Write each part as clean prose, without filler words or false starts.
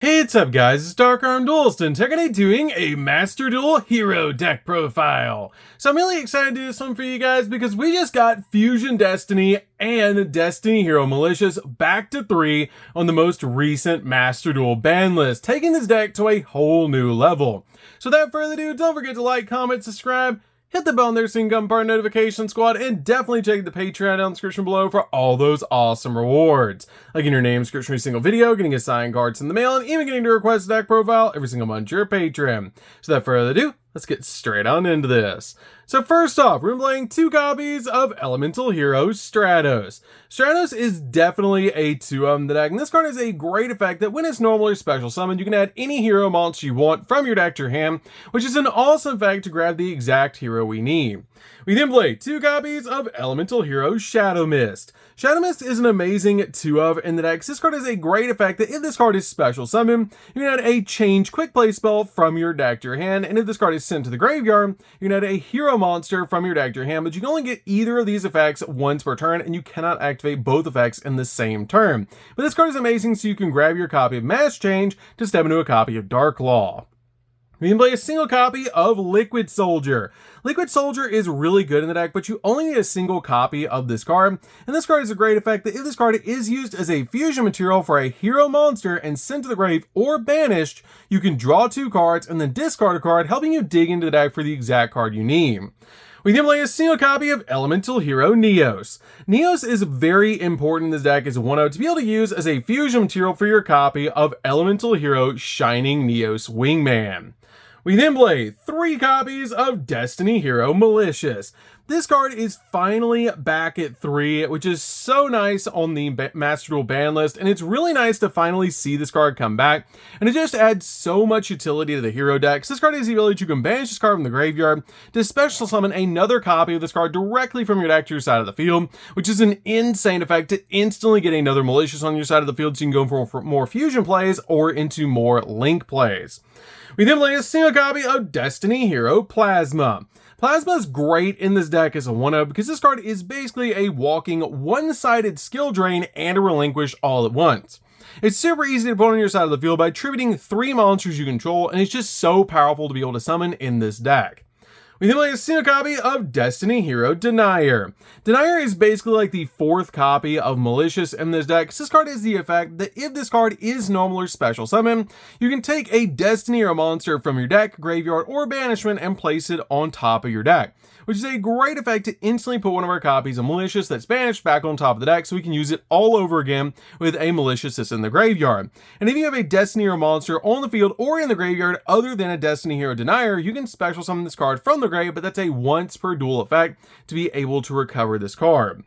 What's up guys, it's DarkArmedDuelist and today doing a Master Duel hero deck profile. So I'm really excited to do this one for you guys because we just got Fusion Destiny and Destiny Hero Malicious back to 3 on the most recent Master Duel ban list, taking this deck to a whole new level. So without further ado, don't forget to like, comment, subscribe, hit the bell there so you can become part of the notification squad, and definitely check the Patreon down in the description below for all those awesome rewards. Like getting your name description for every single video, getting assigned cards in the mail, and even getting to request a deck profile every single month to your Patreon. So without further ado, let's get straight on into this. So first off, we're playing 2 copies of Elemental Hero Stratos. Stratos is definitely a 2-of in the deck, and this card has a great effect that when it's normal or special summoned, you can add any hero monster you want from your deck to your hand, which is an awesome effect to grab the exact hero we need. We then play 2 copies of Elemental Hero Shadow Mist. Shadow Mist is an amazing 2-of in the deck. This card has a great effect that if this card is special summoned, you can add a change quick play spell from your deck to your hand, and if this card is sent to the graveyard, you can add a hero monster from your deck to your hand, but you can only get either of these effects once per turn, and you cannot activate both effects in the same turn. But this card is amazing so you can grab your copy of Mass Change to step into a copy of Dark Law. We can play a single copy of Liquid Soldier. Liquid Soldier is really good in the deck, but you only need a single copy of this card. And this card has a great effect that if this card is used as a fusion material for a hero monster and sent to the grave or banished, you can draw 2 cards and then discard a card, helping you dig into the deck for the exact card you need. We can play a single copy of Elemental Hero Neos. Neos is very important in this deck as a 1-0 to be able to use as a fusion material for your copy of Elemental Hero Shining Neos Wingman. We then play 3 copies of Destiny Hero Malicious. This card is finally back at 3, which is so nice on the Master Duel ban list, and it's really nice to finally see this card come back, and it just adds so much utility to the hero deck. So this card has the ability you can banish this card from the graveyard to special summon another copy of this card directly from your deck to your side of the field, which is an insane effect to instantly get another Malicious on your side of the field so you can go for more fusion plays or into more link plays. We then play a single copy of Destiny Hero Plasma. Plasma is great in this deck as a 1-of because this card is basically a walking one-sided skill drain and a relinquish all at once. It's super easy to put on your side of the field by attributing 3 monsters you control, and it's just so powerful to be able to summon in this deck. We then play a single copy of Destiny Hero Denier. Denier is basically like the 4th copy of Malicious in this deck. This card has the effect that if this card is normal or special summon, you can take a Destiny Hero monster from your deck, graveyard, or banishment and place it on top of your deck, which is a great effect to instantly put one of our copies of Malicious that's banished back on top of the deck so we can use it all over again with a Malicious that's in the graveyard. And if you have a Destiny Hero monster on the field or in the graveyard other than a Destiny Hero Denier, you can special summon this card from the grave, but that's a once per duel effect to be able to recover this card.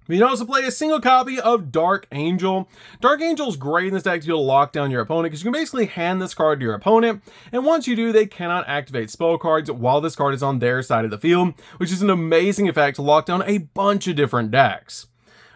We can also play a single copy of Dark Angel. Dark Angel is great in this deck to be able to lock down your opponent because you can basically hand this card to your opponent, and once you do, they cannot activate spell cards while this card is on their side of the field, which is an amazing effect to lock down a bunch of different decks.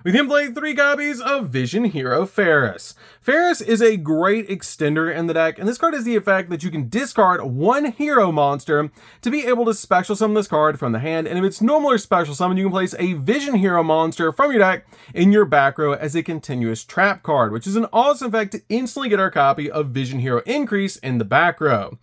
We then play 3 copies of Vision Hero Ferris. Ferris is a great extender in the deck, and this card has the effect that you can discard 1 hero monster to be able to special summon this card from the hand, and if it's normal or special summon, you can place a Vision Hero monster from your deck in your back row as a continuous trap card, which is an awesome effect to instantly get our copy of Vision Hero Increase in the back row.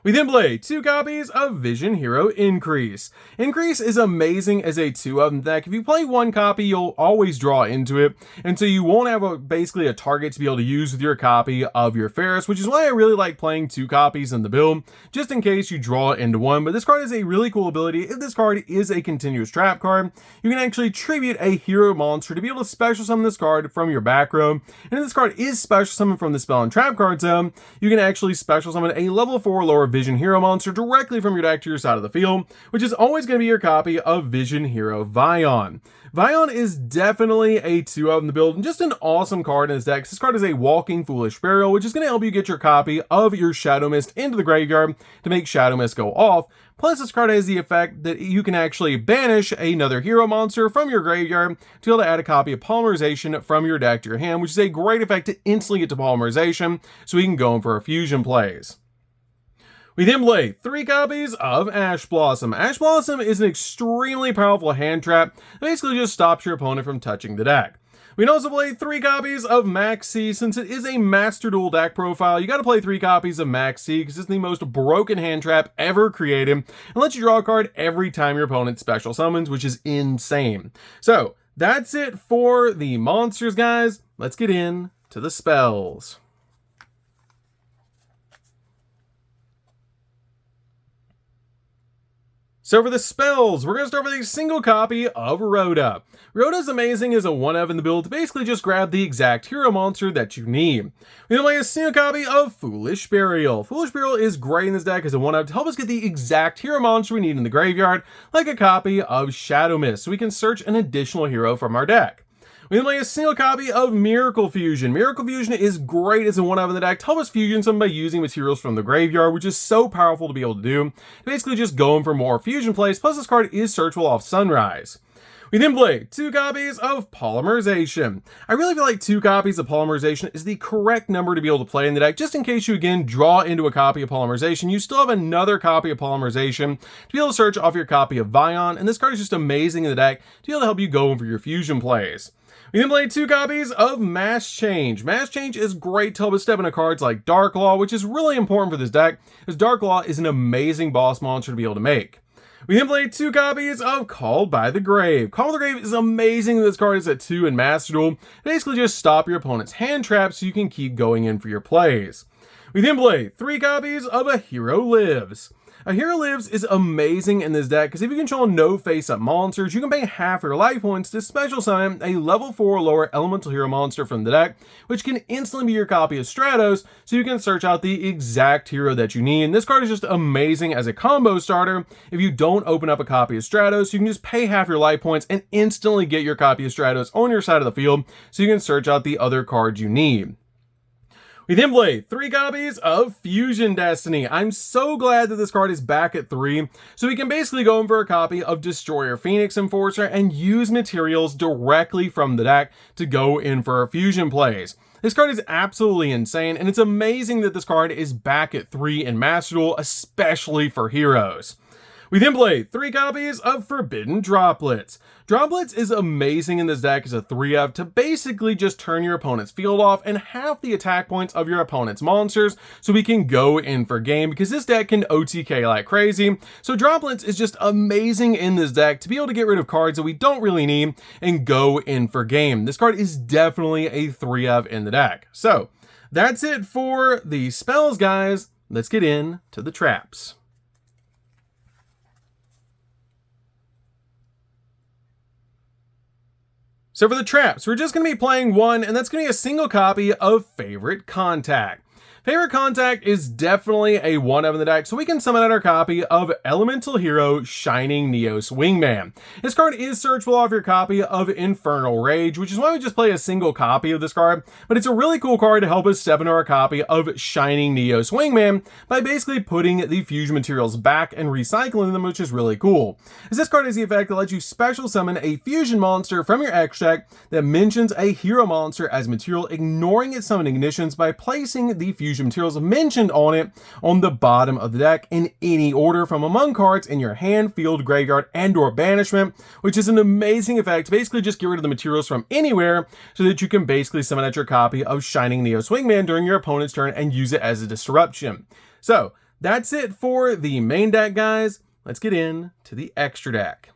We then play 2 copies of Vision Hero Increase. Increase is amazing as a 2-of in the deck. If you play 1 copy, you'll always draw into it, and so you won't have basically a target to be able to use with your copy of your Ferris, which is why I really like playing 2 copies in the build, just in case you draw into one. But this card has a really cool ability. If this card is a continuous trap card, you can actually tribute a hero monster to be able to special summon this card from your back row, and if this card is special summoned from the spell and trap card zone, you can actually special summon a level 4 lower Vision Hero monster directly from your deck to your side of the field, which is always going to be your copy of Vision Hero Vion. Vion is definitely a 2-of in the build and just an awesome card in this deck. This card is a walking Foolish Burial, which is going to help you get your copy of your Shadow Mist into the graveyard to make Shadow Mist go off. Plus, this card has the effect that you can actually banish another hero monster from your graveyard to be able to add a copy of Polymerization from your deck to your hand, which is a great effect to instantly get to Polymerization so we can go in for a fusion plays. We then play 3 copies of Ash Blossom. Ash Blossom is an extremely powerful hand trap that basically just stops your opponent from touching the deck. We can also play 3 copies of Max C. Since it is a Master Duel deck profile, you gotta play 3 copies of Max C because it's the most broken hand trap ever created and lets you draw a card every time your opponent special summons, which is insane. So, that's it for the monsters, guys. Let's get in to the spells. So for the spells, we're going to start with a single copy of Rhoda. Rhoda's amazing as a 1-of in the build to basically just grab the exact hero monster that you need. We then play a single copy of Foolish Burial. Foolish Burial is great in this deck as a 1-of to help us get the exact hero monster we need in the graveyard, like a copy of Shadow Mist, so we can search an additional hero from our deck. We then play a single copy of Miracle Fusion. Miracle Fusion is great as a 1-of in the deck to help us fusion some by using materials from the graveyard, which is so powerful to be able to do. Basically just going for more fusion plays, plus this card is searchable off Sunrise. We then play 2 copies of Polymerization. I really feel like 2 copies of Polymerization is the correct number to be able to play in the deck, just in case you again draw into a copy of Polymerization. You still have another copy of Polymerization to be able to search off your copy of Vion, and this card is just amazing in the deck to be able to help you go for your fusion plays. We then play 2 copies of Mass Change. Mass Change is great to help us step into cards like Dark Law, which is really important for this deck, as Dark Law is an amazing boss monster to be able to make. We then play 2 copies of Called by the Grave. Called by the Grave is amazing. This card is at 2 in Master Duel. Basically just stop your opponent's hand trap so you can keep going in for your plays. We then play 3 copies of A Hero Lives. A Hero Lives is amazing in this deck because if you control no face-up monsters, you can pay half your life points to special summon a level 4 lower elemental hero monster from the deck, which can instantly be your copy of Stratos, so you can search out the exact hero that you need. And this card is just amazing as a combo starter. If you don't open up a copy of Stratos, you can just pay half your life points and instantly get your copy of Stratos on your side of the field, so you can search out the other cards you need. We then play 3 copies of Fusion Destiny. I'm so glad that this card is back at 3, so we can basically go in for a copy of Destroyer Phoenix Enforcer and use materials directly from the deck to go in for our fusion plays. This card is absolutely insane, and it's amazing that this card is back at 3 in Master Duel, especially for heroes. We then play 3 copies of Forbidden Droplets. Droplets is amazing in this deck as a 3-of to basically just turn your opponent's field off and half the attack points of your opponent's monsters so we can go in for game because this deck can OTK like crazy. So Droplets is just amazing in this deck to be able to get rid of cards that we don't really need and go in for game. This card is definitely a 3-of in the deck. So that's it for the spells, guys. Let's get in to the traps. So for the traps, we're just going to be playing 1, and that's going to be a single copy of Favorite Contact. Favorite Contact is definitely a 1-of in the deck, so we can summon out our copy of Elemental Hero Shining Neos Wingman. This card is searchable off your copy of Infernal Rage, which is why we just play a single copy of this card, but it's a really cool card to help us step into our copy of Shining Neos Wingman by basically putting the fusion materials back and recycling them, which is really cool. As this card has the effect that lets you special summon a fusion monster from your X deck that mentions a hero monster as material, ignoring its summoning conditions by placing the fusion materials mentioned on it on the bottom of the deck in any order from among cards in your hand, field, graveyard, and or banishment, which is an amazing effect to basically just get rid of the materials from anywhere so that you can basically summon out your copy of Shining Neos Wingman during your opponent's turn and use it as a disruption. So that's it for the main deck, guys. Let's get in to the extra deck.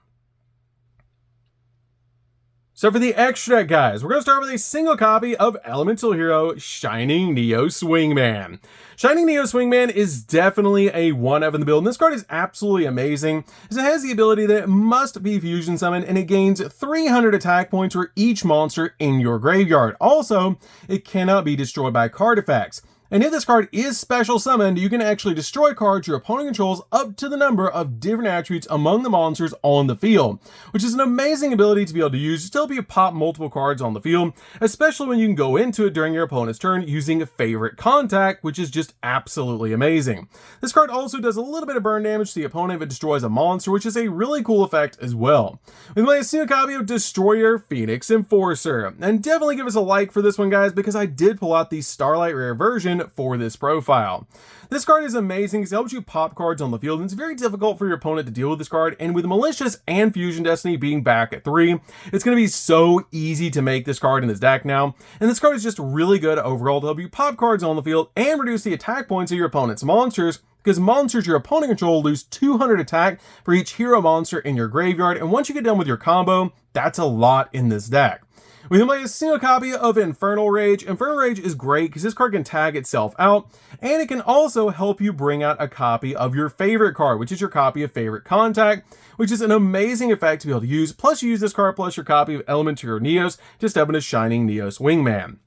So for the extra deck, guys, we're going to start with a single copy of Elemental Hero Shining Neos Wingman. Shining Neos Wingman is definitely a 1-of in the build, and this card is absolutely amazing, as it has the ability that it must be fusion summoned, and it gains 300 attack points for each monster in your graveyard. Also, it cannot be destroyed by card effects. And if this card is special summoned, you can actually destroy cards your opponent controls up to the number of different attributes among the monsters on the field, which is an amazing ability to be able to use to still be able to pop multiple cards on the field, especially when you can go into it during your opponent's turn using Favorite Contact, which is just absolutely amazing. This card also does a little bit of burn damage to the opponent if it destroys a monster, which is a really cool effect as well. We play a single copy of Destroyer Phoenix Enforcer, and definitely give us a like for this one, guys, because I did pull out the Starlight Rare version Fusion for this profile. This card is amazing because it helps you pop cards on the field, and it's very difficult for your opponent to deal with this card, and with Malicious and Fusion Destiny being back at 3, it's going to be so easy to make this card in this deck now, and this card is just really good overall to help you pop cards on the field and reduce the attack points of your opponent's monsters, because monsters your opponent control lose 200 attack for each hero monster in your graveyard, and once you get done with your combo, that's a lot in this deck. We then play a single copy of Infernal Rage. Infernal Rage is great because this card can tag itself out, and it can also help you bring out a copy of your favorite card, which is your copy of Favorite Contact, which is an amazing effect to be able to use. Plus you use this card plus your copy of Elemental Neos to step into Shining Neos Wingman.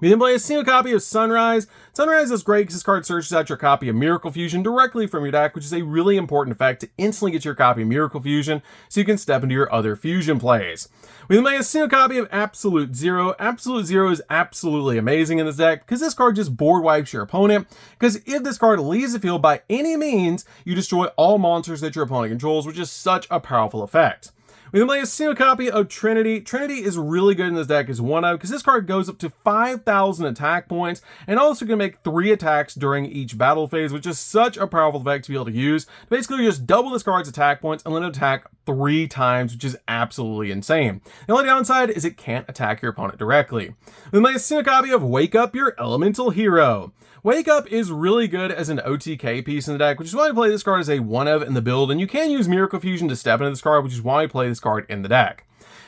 We then play a single copy of Sunrise. Sunrise is great because this card searches out your copy of Miracle Fusion directly from your deck, which is a really important effect to instantly get your copy of Miracle Fusion so you can step into your other fusion plays. We then play a single copy of Absolute Zero. Absolute Zero is absolutely amazing in this deck because this card just board wipes your opponent, because if this card leaves the field by any means, you destroy all monsters that your opponent controls, which is such a powerful effect. We then play a single copy of Trinity. Trinity is really good in this deck as one of, because this card goes up to 5,000 attack points and also can make 3 attacks during each battle phase, which is such a powerful effect to be able to use. Basically, you just double this card's attack points and let it attack 3 times, which is absolutely insane. The only downside is it can't attack your opponent directly. We then play a single copy of Wake Up Your Elemental Hero. Wake Up is really good as an OTK piece in the deck, which is why I play this card as a one-of in the build, and you can use Miracle Fusion to step into this card, which is why I play this card in the deck.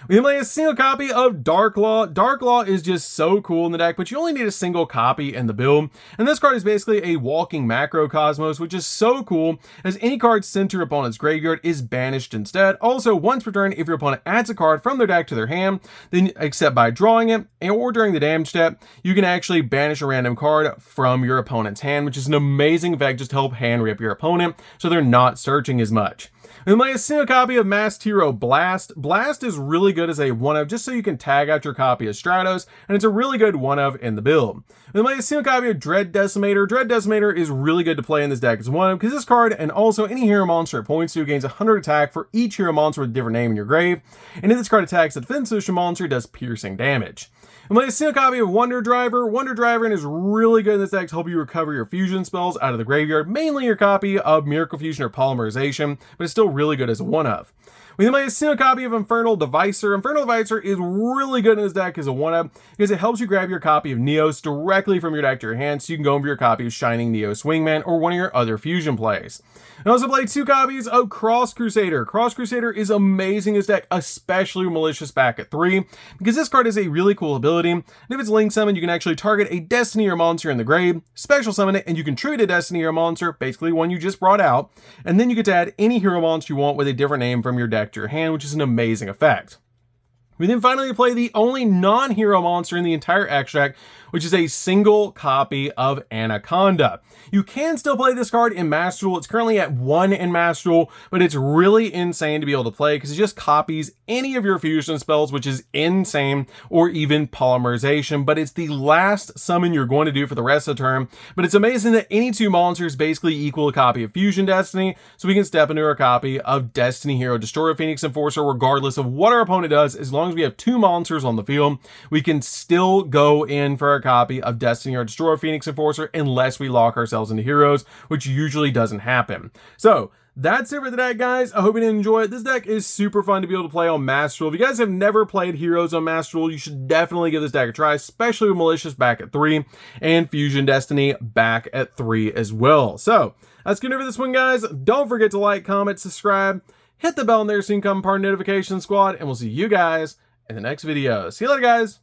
We then play a single copy of Dark Law. Dark Law is just so cool in the deck, but you only need a single copy in the build. And this card is basically a walking macrocosmos, which is so cool, as any card sent to your opponent's graveyard is banished instead. Also, once per turn, if your opponent adds a card from their deck to their hand, then except by drawing it, or during the damage step, you can actually banish a random card from your opponent's hand, which is an amazing effect just to help hand rip your opponent, so they're not searching as much. We then play a single copy of Masked Hero Blast. Blast is really good as a one-of, just so you can tag out your copy of Stratos, and it's a really good one-of in the build. We then play a single copy of Dread Decimator. Dread Decimator is really good to play in this deck as one-of, because this card, and also any hero monster it points to, gains 100 attack for each hero monster with a different name in your grave, and if this card attacks a defensive monster, it does piercing damage. We play a single copy of Wonder Driver. Wonder Driver is really good in this deck to help you recover your fusion spells out of the graveyard, mainly your copy of Miracle Fusion or Polymerization, but it's still really good as a one-of. We then play a single copy of Infernal Devicer. Infernal Devicer is really good in this deck as a one-up because it helps you grab your copy of Neos directly from your deck to your hand, so you can go over your copy of Shining Neos Wingman or one of your other fusion plays. I also play 2 copies of Cross Crusader. Cross Crusader is amazing in this deck, especially with Malicious back at 3, because this card has a really cool ability, and if it's link summoned, you can actually target a Destiny Hero monster in the grave, special summon it, and you can treat a Destiny Hero monster, basically one you just brought out, and then you get to add any hero monster you want with a different name from your deck to your hand, which is an amazing effect. We then finally play the only non-hero monster in the entire extract, which is a single copy of Anaconda. You can still play this card in Master Duel. It's currently at 1 in Master Duel, but it's really insane to be able to play because it just copies any of your fusion spells, which is insane, or even Polymerization, but it's the last summon you're going to do for the rest of the turn. But it's amazing that any 2 monsters basically equal a copy of Fusion Destiny, so we can step into our copy of Destiny Hero Destroyer Phoenix Enforcer regardless of what our opponent does. As long as we have 2 monsters on the field, we can still go in for our copy of Destiny Hero Destroyer Phoenix Enforcer unless we lock ourselves into heroes, which usually doesn't happen. So that's it for the deck, guys. I hope you did enjoy it. This deck is super fun to be able to play on Master Duel. If you guys have never played heroes on Master Duel, you should definitely give this deck a try, especially with Malicious back at 3 and Fusion Destiny back at 3 as well. So that's good for this one, guys. Don't forget to like, comment, subscribe, hit the bell in there so you can become part of Notification Squad, and we'll see you guys in the next video. See you later, guys.